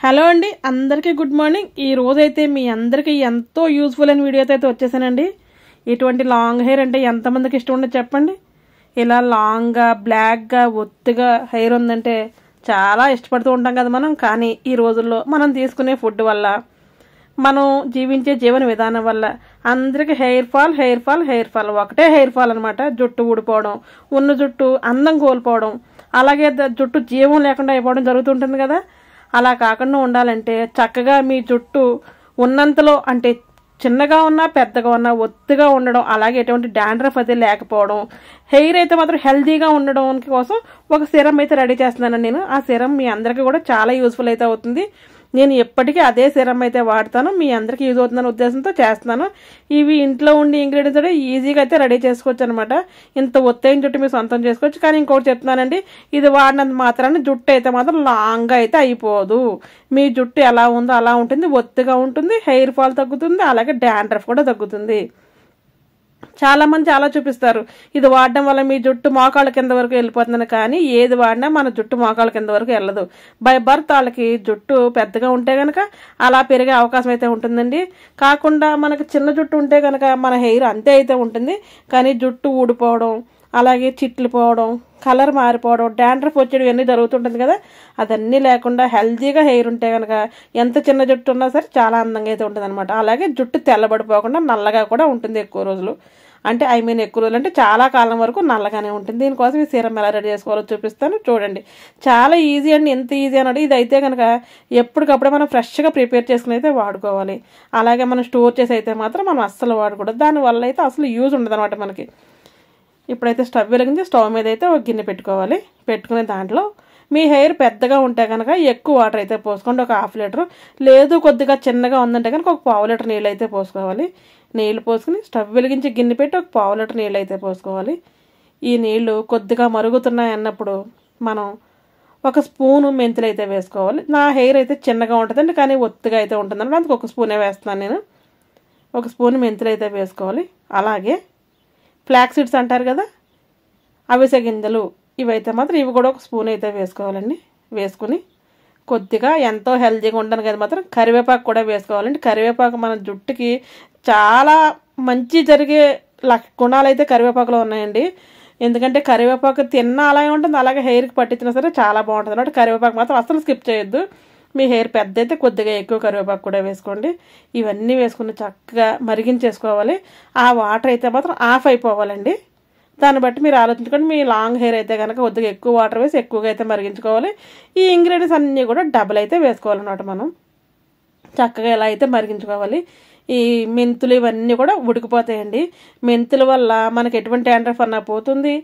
Hello అండి, అందరికీ good morning. ఈ రోజైతే మీ అందరికీ ఎంతో యూస్ఫుల్ అయిన వీడియోతో అయితే వచ్చేసానండి. ఇటువంటి లాంగ్ హెయిర్ అంటే ఎంతమందికి ఇష్టం ఉండదు చెప్పండి. ఇలా లాంగ్గా బ్లాక్గా ఒత్తుగా హెయిర్ ఉందంటే చాలా ఇష్టపడుతూ ఉంటాం కదా మనం. కానీ ఈ రోజుల్లో మనం తీసుకునే ఫుడ్ వల్ల, మనం జీవించే జీవన విధానం వల్ల అందరికీ హెయిర్ ఫాల్ ఒకటే హెయిర్ ఫాల్ అనమాట. జుట్టు ఊడిపోవడం, ఉన్న జుట్టు అందం కోల్పోవడం, అలాగే జుట్టు జీవం లేకుండా అయిపోవడం జరుగుతుంటుంది కదా. అలా కాకుండా ఉండాలంటే చక్కగా మీ జుట్టు ఉన్నంతలో, అంటే చిన్నగా ఉన్నా పెద్దగా ఉన్నా ఒత్తుగా ఉండడం, అలాగే ఎటువంటి డాండ్రఫ్ అయితే లేకపోవడం, హెయిర్ అయితే మాత్రం హెల్తీగా ఉండడం కోసం ఒక సిరం అయితే రెడీ చేస్తున్నాను నేను. ఆ సిరం మీ అందరికీ కూడా చాలా యూస్ఫుల్ అయితే అవుతుంది. నేను ఎప్పటికీ అదే సిరం అయితే వాడతాను. మీ అందరికీ యూజ్ అవుతుందనే ఉద్దేశంతో చేస్తున్నాను. ఇవి ఇంట్లో ఉండి ఇంగ్రీడియంట్స్ అయితే ఈజీగా అయితే రెడీ చేసుకోవచ్చు అనమాట. ఇంత ఒత్తైన జుట్టు మీరు సొంతం చేసుకోవచ్చు. కానీ ఇంకోటి చెప్తున్నానండి, ఇది వాడినంత మాత్రాన్ని జుట్టు అయితే మాత్రం లాంగ్గా అయితే అయిపోదు. మీ జుట్టు ఎలా ఉందో అలా ఉంటుంది, ఒత్తుగా ఉంటుంది, హెయిర్ ఫాల్ తగ్గుతుంది, అలాగే డాండ్రఫ్ కూడా తగ్గుతుంది. చాలా మంది చాలా చూపిస్తారు, ఇది వాడడం వల్ల మీ జుట్టు మోకాళ్ళ కింద వరకు వెళ్ళిపోతుందని. కానీ ఏది వాడినా మన జుట్టు మోకాళ్ళ కింద వరకు వెళ్ళదు. బై బర్త్ వాళ్ళకి జుట్టు పెద్దగా ఉంటే గనక అలా పెరిగే అవకాశం అయితే ఉంటుందండి. కాకుండా మనకు చిన్న జుట్టు ఉంటే గనక మన హెయిర్ అంతే అయితే ఉంటుంది. కానీ జుట్టు ఊడిపోవడం, అలాగే చిట్లు పోవడం, కలర్ మారిపోవడం, డాండ్రఫ్ వచ్చేది ఇవన్నీ జరుగుతుంటుంది కదా. అదన్నీ లేకుండా హెల్తీగా హెయిర్ ఉంటే కనుక ఎంత చిన్న జుట్టు ఉన్నా సరే చాలా అందంగా అయితే ఉంటుంది అనమాట. అలాగే జుట్టు తెల్లబడిపోకుండా నల్లగా కూడా ఉంటుంది ఎక్కువ రోజులు. అంటే ఎక్కువ రోజులు అంటే చాలా కాలం వరకు నల్లగానే ఉంటుంది. దీనికోసం ఈ సీరం ఎలా రెడీ చేసుకోవాలో చూపిస్తాను చూడండి. చాలా ఈజీ అండి. ఎంత ఈజీ అన్నది ఇది అయితే కనుక ఎప్పటికప్పుడే మనం ఫ్రెష్గా ప్రిపేర్ చేసుకుని అయితే వాడుకోవాలి. అలాగే మనం స్టోర్ చేసి అయితే మాత్రం మనం అస్సలు వాడకూడదు. దానివల్ల అయితే అసలు యూజ్ ఉండదు అనమాట మనకి. ఇప్పుడైతే స్టవ్ వెలిగించి స్టవ్ మీద అయితే ఒక గిన్నె పెట్టుకోవాలి. పెట్టుకునే దాంట్లో మీ హెయిర్ పెద్దగా ఉంటే కనుక ఎక్కువ వాటర్ అయితే పోసుకోండి, ఒక 1/2 లీటర్. లేదు కొద్దిగా చిన్నగా ఉందంటే కనుక ఒక 1/4 లీటర్ నీళ్ళు అయితే పోసుకోవాలి. నీళ్ళు పోసుకుని స్టవ్ వెలిగించి గిన్నె పెట్టి ఒక 1/4 లీటర్ నీళ్ళు అయితే పోసుకోవాలి. ఈ నీళ్లు కొద్దిగా మరుగుతున్నాయి అన్నప్పుడు మనం ఒక స్పూను మెంతులు అయితే వేసుకోవాలి. నా హెయిర్ అయితే చిన్నగా ఉంటుందండి, కానీ ఒత్తుగా అయితే ఉంటుందండి, అందుకు ఒక స్పూనే వేస్తున్నాను నేను. ఒక స్పూన్ మెంతులు అయితే వేసుకోవాలి. అలాగే ఫ్లాక్ సీడ్స్ అంటారు కదా, అవిసె గింజలు, ఇవైతే మాత్రం ఇవి కూడా ఒక స్పూన్ అయితే వేసుకోవాలండి. వేసుకుని కొద్దిగా ఎంతో హెల్తీగా ఉండను కదా మాత్రం కరివేపాకు కూడా వేసుకోవాలండి. కరివేపాకు మన జుట్టుకి చాలా మంచి జరిగే గుణాలు అయితే కరివేపాకులో ఉన్నాయండి. ఎందుకంటే కరివేపాకు తిన్నా అలాగే ఉంటుంది, అలాగే హెయిర్కి పట్టించినా సరే చాలా బాగుంటుంది అన్నమాట. కరివేపాకు మాత్రం అసలు స్కిప్ చేయొద్దు. మీ హెయిర్ పెద్ద అయితే కొద్దిగా ఎక్కువ కరివేపాకు కూడా వేసుకోండి. ఇవన్నీ వేసుకుని చక్కగా మరిగించేసుకోవాలి. ఆ వాటర్ అయితే మాత్రం ఆఫ్ అయిపోవాలండి. దాన్ని బట్టి మీరు ఆలోచించుకోండి. మీ లాంగ్ హెయిర్ అయితే కనుక కొద్దిగా ఎక్కువ వాటర్ వేసి ఎక్కువగా అయితే మరిగించుకోవాలి. ఈ ఇంగ్రీడియంట్స్ అన్నీ కూడా డబుల్ అయితే వేసుకోవాలన్నమాట. మనం చక్కగా ఎలా అయితే మరిగించుకోవాలి. ఈ మెంతులు ఇవన్నీ కూడా ఉడికిపోతాయండి. మెంతుల వల్ల మనకి ఎటువంటి డాండ్రఫ్ అన్నా పోతుంది.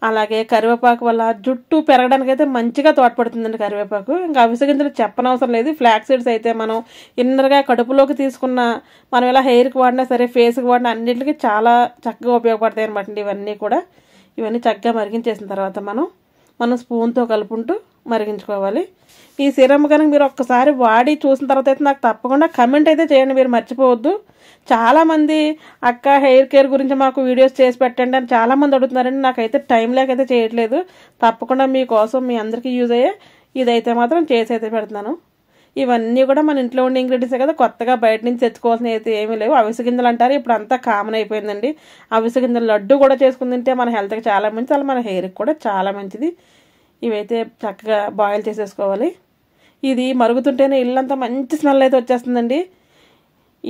అలాగే కరివేపాకు వల్ల జుట్టు పెరగడానికి అయితే మంచిగా తోడ్పడుతుందండి కరివేపాకు. ఇంకా అవిసె గింజలు చెప్పనవసరం లేదు. ఫ్లాక్ సీడ్స్ అయితే మనం ఇన్నర్గా కడుపులోకి తీసుకున్న, మనం ఇలా హెయిర్కి వాడినా సరే ఫేస్కి వాడినా అన్నింటికి చాలా చక్కగా ఉపయోగపడతాయి అనమాట. ఇవన్నీ చక్కగా మరిగించేసిన తర్వాత మనం స్పూన్తో కలుపుకుంటూ మరిగించుకోవాలి. ఈ సిరం కనుక మీరు ఒక్కసారి వాడి చూసిన తర్వాత అయితే నాకు తప్పకుండా కమెంట్ అయితే చేయండి, మీరు మర్చిపోవద్దు. చాలామంది అక్క హెయిర్ కేర్ గురించి మాకు వీడియోస్ చేసి పెట్టండి అని చాలామంది అడుగుతున్నారండి. నాకైతే టైం లేకైతే చేయట్లేదు. తప్పకుండా మీకోసం మీ అందరికీ యూజ్ అయ్యే ఇదైతే మాత్రం చేసి అయితే పెడుతున్నాను. ఇవన్నీ కూడా మన ఇంట్లో ఉండే ఇంగ్రీడియంట్సే కదా, కొత్తగా బయట నుంచి తెచ్చుకోవాల్సిన అయితే ఏమీ లేవు. అవిసె గింజలు అంటారు, ఇప్పుడు అంతా కామన్ అయిపోయిందండి. అవిసె గింజలు లడ్డు కూడా చేసుకుని తింటే మన హెల్త్కి చాలా మంచిది, అలా మన హెయిర్కి కూడా చాలా మంచిది. ఇవైతే చక్కగా బాయిల్ చేసేసుకోవాలి. ఇది మరుగుతుంటేనే ఇల్లంతా మంచి స్మెల్ అయితే వచ్చేస్తుందండి.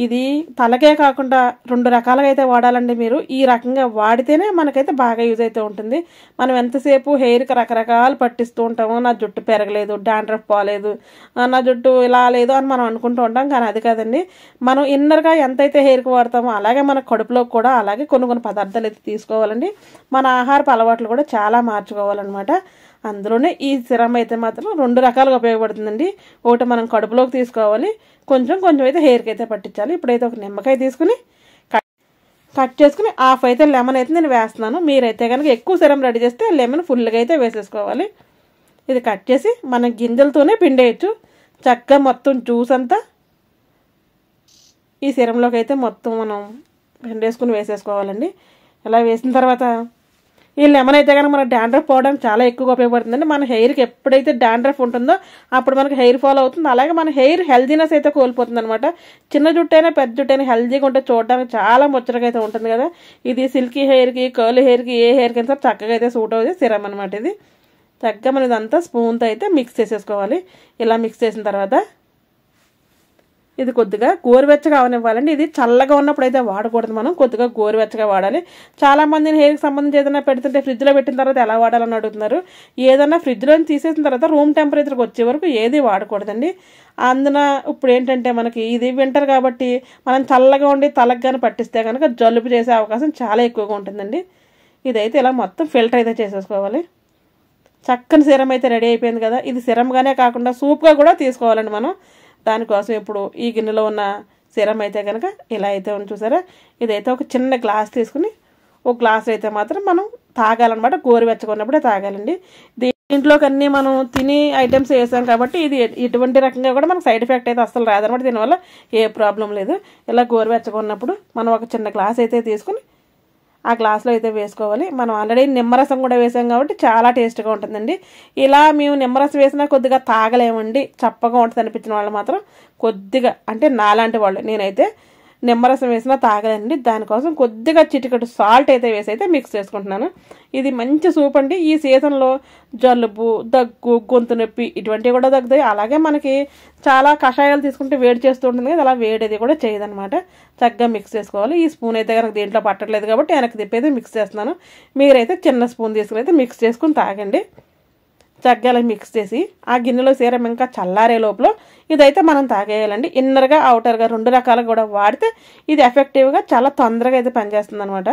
ఇది తలకే కాకుండా 2 రకాలుగా అయితే వాడాలండి. మీరు ఈ రకంగా వాడితేనే మనకైతే బాగా యూజ్ అయితే ఉంటుంది. మనం ఎంతసేపు హెయిర్కి రకరకాలు పట్టిస్తూ ఉంటాము, నా జుట్టు పెరగలేదు, డాండ్రఫ్ పోలేదు, నా జుట్టు ఇలా లేదు అని మనం అనుకుంటూ ఉంటాం. కానీ అది కాదండి. మనం ఇన్నర్గా ఎంతైతే హెయిర్కి వాడతామో అలాగే మన కడుపులో కూడా అలాగే కొన్ని పదార్థాలు అయితే తీసుకోవాలండి. మన ఆహారపు అలవాట్లు కూడా చాలా మార్చుకోవాలన్నమాట. అందులోనే ఈ సిరం అయితే మాత్రం 2 రకాలుగా ఉపయోగపడుతుందండి. ఒకటి మనం కడుపులోకి తీసుకోవాలి, కొంచెం అయితే హెయిర్కి అయితే పట్టించాలి. ఇప్పుడైతే ఒక నిమ్మకాయ తీసుకుని కట్ చేసుకుని హాఫ్ అయితే లెమన్ అయితే నేను వేస్తున్నాను. మీరైతే కనుక ఎక్కువ సిరం రెడీ చేస్తే లెమన్ ఫుల్గా అయితే వేసేసుకోవాలి. ఇది కట్ చేసి మనం గింజలతోనే పిండేయచ్చు. చక్కగా మొత్తం జ్యూస్ అంతా ఈ సిరంలోకి అయితే మొత్తం మనం పిండేసుకుని వేసేసుకోవాలండి. ఇలా వేసిన తర్వాత ఈ లెమన్ అయితే కనుక మన డాండ్రఫ్ పోవడానికి చాలా ఎక్కువగా ఉపయోగపడుతుందండి. మన హెయిర్కి ఎప్పుడైతే డాండ్రఫ్ ఉంటుందో అప్పుడు మనకి హెయిర్ ఫాల్ అవుతుంది, అలాగే మన హెయిర్ హెల్దీనెస్ అయితే కోల్పోతుంది అనమాట. చిన్న జుట్టైనా పెద్ద జుట్టైనా హెల్దీగా ఉంటే చూడడానికి చాలా ముచ్చటగా అయితే ఉంటుంది కదా. ఇది సిల్కీ హెయిర్కి, కర్లీ హెయిర్కి, ఏ హెయిర్కి అయినా చక్కగా అయితే సూట్ అవుతుంది సిరం అనమాట. ఇది చక్కగా మనం ఇదంతా స్పూన్తో అయితే మిక్స్ చేసేసుకోవాలి. ఇలా మిక్స్ చేసిన తర్వాత ఇది కొద్దిగా గోరువెచ్చగా అవనివ్వాలండి. ఇది చల్లగా ఉన్నప్పుడు అయితే వాడకూడదు, మనం కొద్దిగా గోరువెచ్చగా వాడాలి. చాలా మందిని హెయిర్కి సంబంధించి ఏదైనా పెడుతుంటే ఫ్రిడ్జ్లో పెట్టిన తర్వాత ఎలా వాడాలని అడుగుతున్నారు. ఏదన్నా ఫ్రిడ్జ్లో తీసేసిన తర్వాత రూమ్ టెంపరేచర్కి వచ్చే వరకు ఏది వాడకూడదండి. అందున ఇప్పుడు ఏంటంటే మనకి ఇది వింటర్ కాబట్టి మనం చల్లగా ఉండి తలకు కానీ పట్టిస్తే కనుక జలుబు చేసే అవకాశం చాలా ఎక్కువగా ఉంటుందండి. ఇదైతే ఇలా మొత్తం ఫిల్టర్ అయితే చేసేసుకోవాలి. చక్కని సిరం అయితే రెడీ అయిపోయింది కదా. ఇది సిరంగానే కాకుండా సూప్గా కూడా తీసుకోవాలండి మనం. దానికోసం ఇప్పుడు ఈ గిన్నెలో ఉన్న సిరం అయితే కనుక ఇలా అయితే ఉంది చూసారా. ఇదైతే ఒక చిన్న గ్లాస్ తీసుకుని ఒక గ్లాస్ అయితే మాత్రం మనం తాగాలన్నమాట. గోరువెచ్చగా ఉన్నప్పుడే తాగాలండి. దీంట్లోకి అన్నీ మనం తిని ఐటమ్స్ వేసాం కాబట్టి ఇది ఎటువంటి రకంగా కూడా మనకు సైడ్ ఎఫెక్ట్ అయితే అసలు రాదనమాట. దీనివల్ల ఏ ప్రాబ్లం లేదు. ఇలా గోరువెచ్చగా ఉన్నప్పుడు మనం ఒక చిన్న గ్లాస్ అయితే తీసుకుని ఆ గ్లాస్లో అయితే వేసుకోవాలి. మనం ఆల్రెడీ నిమ్మరసం కూడా వేసాం కాబట్టి చాలా టేస్ట్గా ఉంటుందండి. ఇలా మేము నిమ్మరసం వేసినా కొద్దిగా తాగలేమండి, చప్పగా ఉంటుంది అనిపించిన వాళ్ళు మాత్రం కొద్దిగా, అంటే నాలాంటి వాళ్ళు, నేనైతే నిమ్మరసం వేసినా తాగలేనండి. దానికోసం కొద్దిగా చిటికెడు సాల్ట్ అయితే వేసి అయితే మిక్స్ చేసుకుంటున్నాను. ఇది మంచి సూప్ అండి. ఈ సీజన్లో జలుబు, దగ్గు, గొంతు నొప్పి ఇటువంటివి కూడా తగ్గుతాయి. అలాగే మనకి చాలా కషాయాలు తీసుకుంటే వేడి చేస్తూ ఉంటుంది కదా, అలా వేడేది కూడా చేయదనమాట. చక్కగా మిక్స్ చేసుకోవాలి. ఈ స్పూన్ అయితే కనుక దీంట్లో పట్టట్లేదు కాబట్టి వెనక్కి తిప్పి మిక్స్ చేస్తున్నాను. మీరైతే చిన్న స్పూన్ తీసుకుని అయితే మిక్స్ చేసుకుని తాగండి. చక్కగా మిక్స్ చేసి ఆ గిన్నెలో సీరం ఇంకా చల్లారే లోపల ఇదైతే మనం తాగేయాలండి. ఇన్నర్గా అవుటర్గా రెండు రకాలుగా కూడా వాడితే ఇది ఎఫెక్టివ్గా చాలా తొందరగా అయితే పనిచేస్తుంది అనమాట.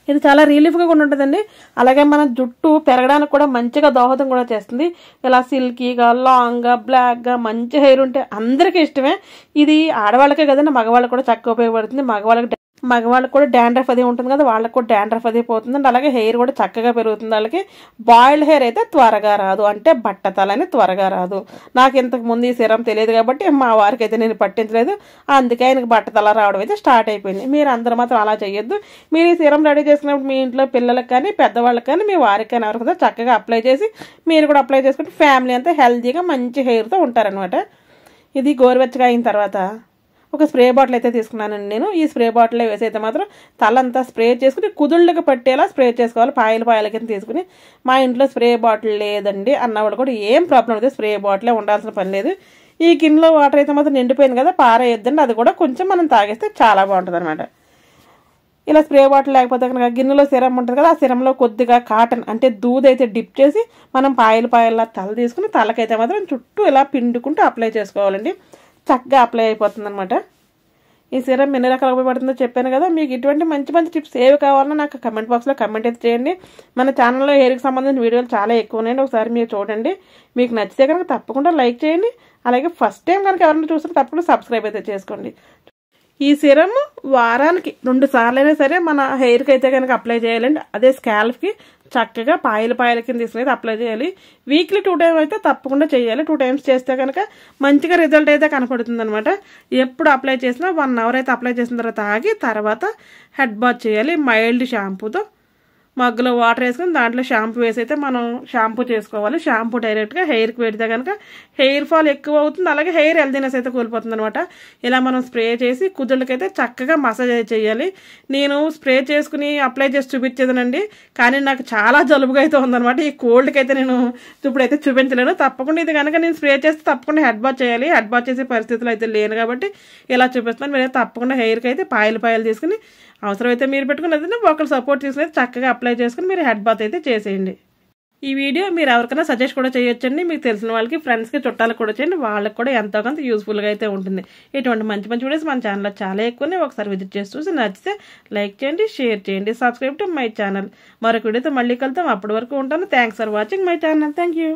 ఇది చాలా రిలీఫ్గా కూడా ఉంటుందండి. అలాగే మన జుట్టు పెరగడానికి కూడా మంచిగా దోహదం కూడా చేస్తుంది. ఇలా సిల్కీగా, లాంగ్గా, బ్లాక్గా మంచి హెయిర్ ఉంటే అందరికీ ఇష్టమే. ఇది ఆడవాళ్ళకే కదండి, మగవాళ్ళకి కూడా చక్కగా ఉపయోగపడుతుంది. మగవాళ్ళకి కూడా డాండ్రఫ్ అది ఉంటుంది కదా, వాళ్ళకి కూడా డాండ్రఫ్ అది పోతుందండి. అలాగే హెయిర్ కూడా చక్కగా పెరుగుతుంది. వాళ్ళకి బాయిల్డ్ హెయిర్ అయితే త్వరగా రాదు, అంటే బట్టతలని త్వరగా రాదు. నాకు ఇంతకు ముందు ఈ సిరం తెలియదు కాబట్టి మా వారికి అయితే నేను పట్టించలేదు, అందుకే ఆయనకు బట్టతల రావడం అయితే స్టార్ట్ అయిపోయింది. మీరు అందరూ మాత్రం అలా చేయొద్దు. మీరు ఈ సిరం రెడీ చేసుకున్నప్పుడు మీ ఇంట్లో పిల్లలకు కానీ పెద్దవాళ్ళకి కానీ మీ వారికి కానీ ఎవరికైనా చక్కగా అప్లై చేసి మీరు కూడా అప్లై చేసుకుంటే ఫ్యామిలీ అంతా హెల్తీగా మంచి హెయిర్తో ఉంటారనమాట. ఇది గోరువెచ్చగా అయిన తర్వాత ఒక స్ప్రే బాటిల్ అయితే తీసుకున్నానండి నేను. ఈ స్ప్రే బాటిల్లో వేసి అయితే మాత్రం తలంతా స్ప్రే చేసుకుని కుదుళ్ళకి పట్టేలా స్ప్రే చేసుకోవాలి. పాయల కింద తీసుకుని, మా ఇంట్లో స్ప్రే బాటిల్ లేదండి అన్నవాళ్ళు కూడా ఏం ప్రాబ్లం లేదు, స్ప్రే బాటిలే ఉండాల్సిన పని లేదు. ఈ గిన్నెలో వాటర్ అయితే మాత్రం నిండిపోయింది కదా, పారేయొద్దండి. అది కూడా కొంచెం మనం తాగేస్తే చాలా బాగుంటుంది అనమాట. ఇలా స్ప్రే బాటిల్ లేకపోతే కనుక గిన్నెలో సిరం ఉంటుంది కదా, ఆ సిరంలో కొద్దిగా కాటన్ అంటే దూద్ అయితే డిప్ చేసి మనం పాయల తల తీసుకుని తలకైతే మాత్రం చుట్టూ ఇలా పిండుకుంటూ అప్లై చేసుకోవాలండి. చక్కగా అప్లై అయిపోతుంది అనమాట. ఈ సిరం ఎన్ని రకాలు ఉపయోగపడుతుందో చెప్పాను కదా. మీకు ఇటువంటి మంచి మంచి టిప్స్ ఏవి కావాలన్నా నాకు కమెంట్ బాక్స్లో కమెంట్ అయితే చేయండి. మన ఛానల్లో హెయిర్కి సంబంధించిన వీడియోలు చాలా ఎక్కువ ఉన్నాయండి, ఒకసారి మీరు చూడండి. మీకు నచ్చితే కనుక తప్పకుండా లైక్ చేయండి. అలాగే ఫస్ట్ టైం కనుక ఎవరైనా చూస్తే తప్పకుండా సబ్స్క్రైబ్ అయితే చేసుకోండి. ఈ సిరం వారానికి 2 సార్లు అయినా సరే మన హెయిర్కి అయితే కనుక అప్లై చేయాలండి. అదే స్కాల్ప్కి చక్కగా పాయల కింద తీసుకుని అప్లై చేయాలి. వీక్లీ 2 టైమ్స్ అయితే తప్పకుండా చేయాలి. 2 టైమ్స్ చేస్తే కనుక మంచిగా రిజల్ట్ అయితే కనపడుతుంది అనమాట. ఎప్పుడు అప్లై చేసినా 1 అవర్ అయితే అప్లై చేసిన తర్వాత ఆగి తర్వాత హెడ్ బాత్ చేయాలి. మైల్డ్ షాంపూతో మగ్గులో వాటర్ వేసుకుని దాంట్లో షాంపూ వేసి అయితే మనం షాంపూ చేసుకోవాలి. షాంపూ డైరెక్ట్గా హెయిర్కి పెడితే కనుక హెయిర్ ఫాల్ ఎక్కువ అవుతుంది, అలాగే హెయిర్ హెల్దీనెస్ అయితే కోల్పోతుంది అనమాట. ఇలా మనం స్ప్రే చేసి కుదుళ్ళకైతే చక్కగా మసాజ్ చేయాలి. నేను స్ప్రే చేసుకుని అప్లై చేసి చూపించేదనండి, కానీ నాకు చాలా జలుబుగా అయితే ఉందనమాట. ఈ కోల్డ్కి అయితే నేను ఇప్పుడైతే చూపించలేను. తప్పకుండా ఇది కనుక నేను స్ప్రే చేస్తే తప్పకుండా హెడ్ బాత్ చేయాలి. హెడ్ బాత్ చేసే పరిస్థితులు అయితే లేను కాబట్టి ఇలా చూపిస్తాను. మీరైతే తప్పకుండా హెయిర్కి అయితే పాయలు తీసుకుని అవసరమైతే మీరు పెట్టుకుని అయితే ఒకరు సపోర్ట్ తీసుకుని చక్కగా అప్లై చేసుకుని మీరు హెడ్ బాత్ అయితే చేసేయండి. ఈ వీడియో మీరు ఎవరికైనా సజెస్ట్ కూడా చేయొచ్చండి. మీకు తెలిసిన వాళ్ళకి, ఫ్రెండ్స్కి, చుట్టాలకు కూడా చేయండి. వాళ్ళకి కూడా ఎంతో కొంత యూస్ఫుల్గా అయితే ఉంటుంది. ఇటువంటి మంచి మంచి వీడియోస్ మన ఛానల్లో చాలా ఎక్కువనే. ఒకసారి విజిట్ చేసి చూసి నచ్చితే లైక్ చేయండి, షేర్ చేయండి, సబ్స్క్రైబ్ టు మై ఛానల్. మరొక వీడియోతో మళ్ళీ కలుద్దాం. అప్పటి వరకు ఉంటాను. Thanks for watching my channel. Thank you.